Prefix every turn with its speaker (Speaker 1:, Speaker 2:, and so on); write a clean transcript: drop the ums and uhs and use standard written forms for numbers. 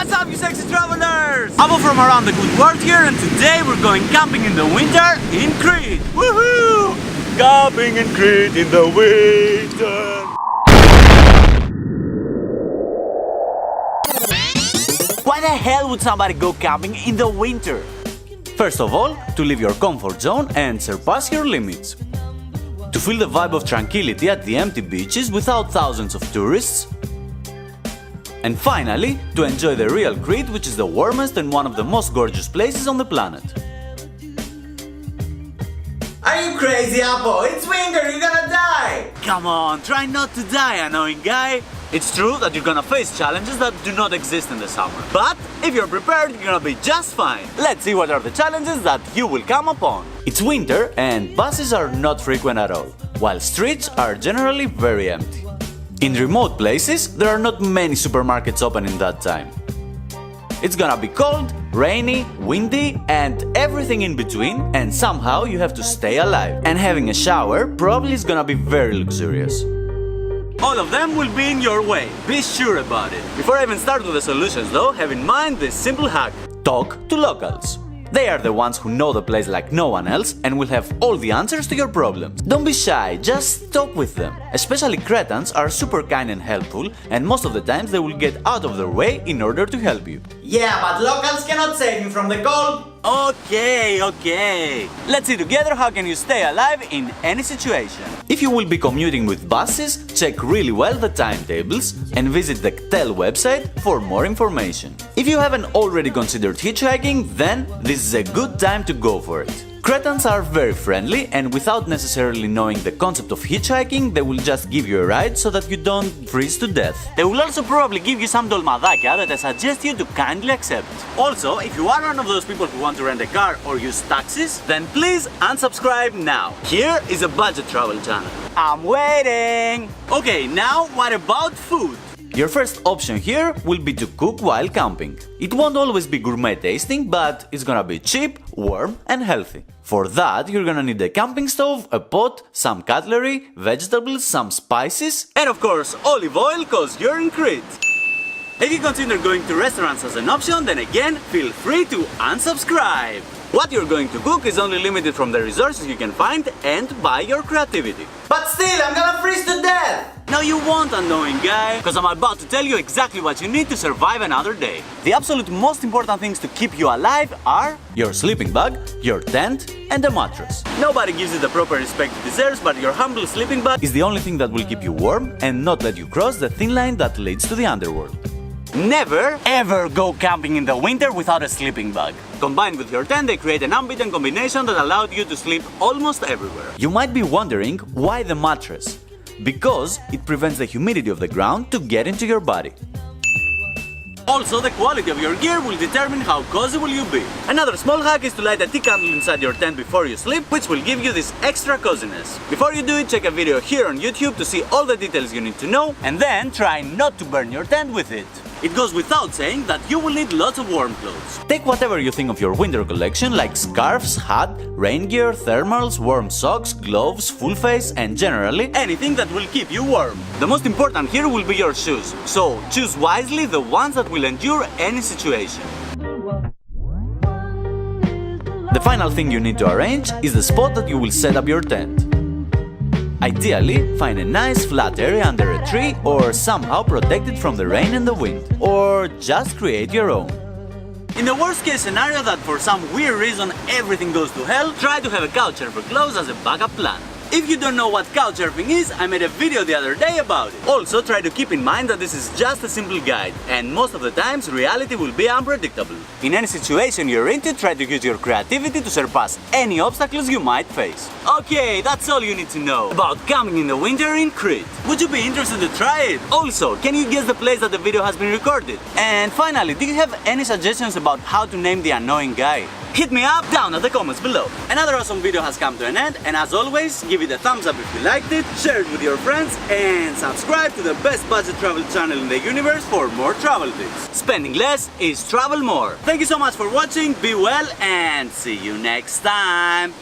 Speaker 1: What's up, you sexy travelers? Abo from around the good world here, and today we're going camping in the winter in Crete. Woohoo! Camping in Crete in the winter. Why the hell would somebody go camping in the winter? First of all, to leave your comfort zone and surpass your limits. To feel the vibe of tranquility at the empty beaches without thousands of tourists. And finally, to enjoy the real Crete, which is the warmest and one of the most gorgeous places on the planet. Are you crazy, Apple? It's winter, you're gonna die! Come on, try not to die, annoying guy. It's true that you're gonna face challenges that do not exist in the summer. But if you're prepared, you're gonna be just fine. Let's see what are the challenges that you will come upon. It's winter and buses are not frequent at all, while streets are generally very empty. In remote places, there are not many supermarkets open in that time. It's gonna be cold, rainy, windy, and everything in between, and somehow you have to stay alive. And having a shower probably is gonna be very luxurious. All of them will be in your way, be sure about it. Before I even start with the solutions though, have in mind this simple hack. Talk to locals. They are the ones who know the place like no one else and will have all the answers to your problems. Don't be shy, just talk with them. Especially Cretans are super kind and helpful, and most of the times they will get out of their way in order to help you. Yeah, but locals cannot save me from the cold. Okay. Let's see together how can you stay alive in any situation. If you will be commuting with buses, check really well the timetables and visit the CTEL website for more information. If you haven't already considered hitchhiking, then this is a good time to go for it. Cretans are very friendly, and without necessarily knowing the concept of hitchhiking, they will just give you a ride so that you don't freeze to death. They will also probably give you some dolmadakia that I suggest you to kindly accept. Also, if you are one of those people who want to rent a car or use taxis, then please unsubscribe now. Here is a budget travel channel. I'm waiting! Okay, now what about food? Your first option here will be to cook while camping. It won't always be gourmet tasting, but it's gonna be cheap, warm and healthy. For that, you're gonna need a camping stove, a pot, some cutlery, vegetables, some spices, and of course olive oil, cause you're in Crete. If you consider going to restaurants as an option, then again, feel free to unsubscribe. What you're going to cook is only limited from the resources you can find and by your creativity. But still, I'm gonna freeze to death! No, you won't, annoying guy, because I'm about to tell you exactly what you need to survive another day. The absolute most important things to keep you alive are your sleeping bag, your tent, and a mattress. Nobody gives it the proper respect it deserves, but your humble sleeping bag is the only thing that will keep you warm and not let you cross the thin line that leads to the underworld. Never ever go camping in the winter without a sleeping bag. Combined with your tent, they create an unbeaten combination that allowed you to sleep almost everywhere. You might be wondering why the mattress? Because it prevents the humidity of the ground to get into your body. Also, the quality of your gear will determine how cozy will you be. Another small hack is to light a tea candle inside your tent before you sleep, which will give you this extra coziness. Before you do it, check a video here on YouTube to see all the details you need to know, and then try not to burn your tent with it. It goes without saying that you will need lots of warm clothes. Take whatever you think of your winter collection, like scarves, hat, rain gear, thermals, warm socks, gloves, full face, and generally anything that will keep you warm. The most important here will be your shoes, so choose wisely the ones that will endure any situation. The final thing you need to arrange is the spot that you will set up your tent. Ideally, find a nice flat area under a tree or somehow protect it from the rain and the wind. Or just create your own. In the worst case scenario that for some weird reason everything goes to hell, try to have a couch surfer clothes as a backup plan. If you don't know what couch surfing is, I made a video the other day about it. Also, try to keep in mind that this is just a simple guide, and most of the times reality will be unpredictable. In any situation you're into, try to use your creativity to surpass any obstacles you might face. Okay, that's all you need to know about camping in the winter in Crete. Would you be interested to try it? Also, can you guess the place that the video has been recorded? And finally, do you have any suggestions about how to name the annoying guy? Hit me up down at the comments below. Another awesome video has come to an end, and as always, give it a thumbs up if you liked it, share it with your friends, and subscribe to the best budget travel channel in the universe for more travel tips. Spending less is travel more. Thank you so much for watching, be well, and see you next time.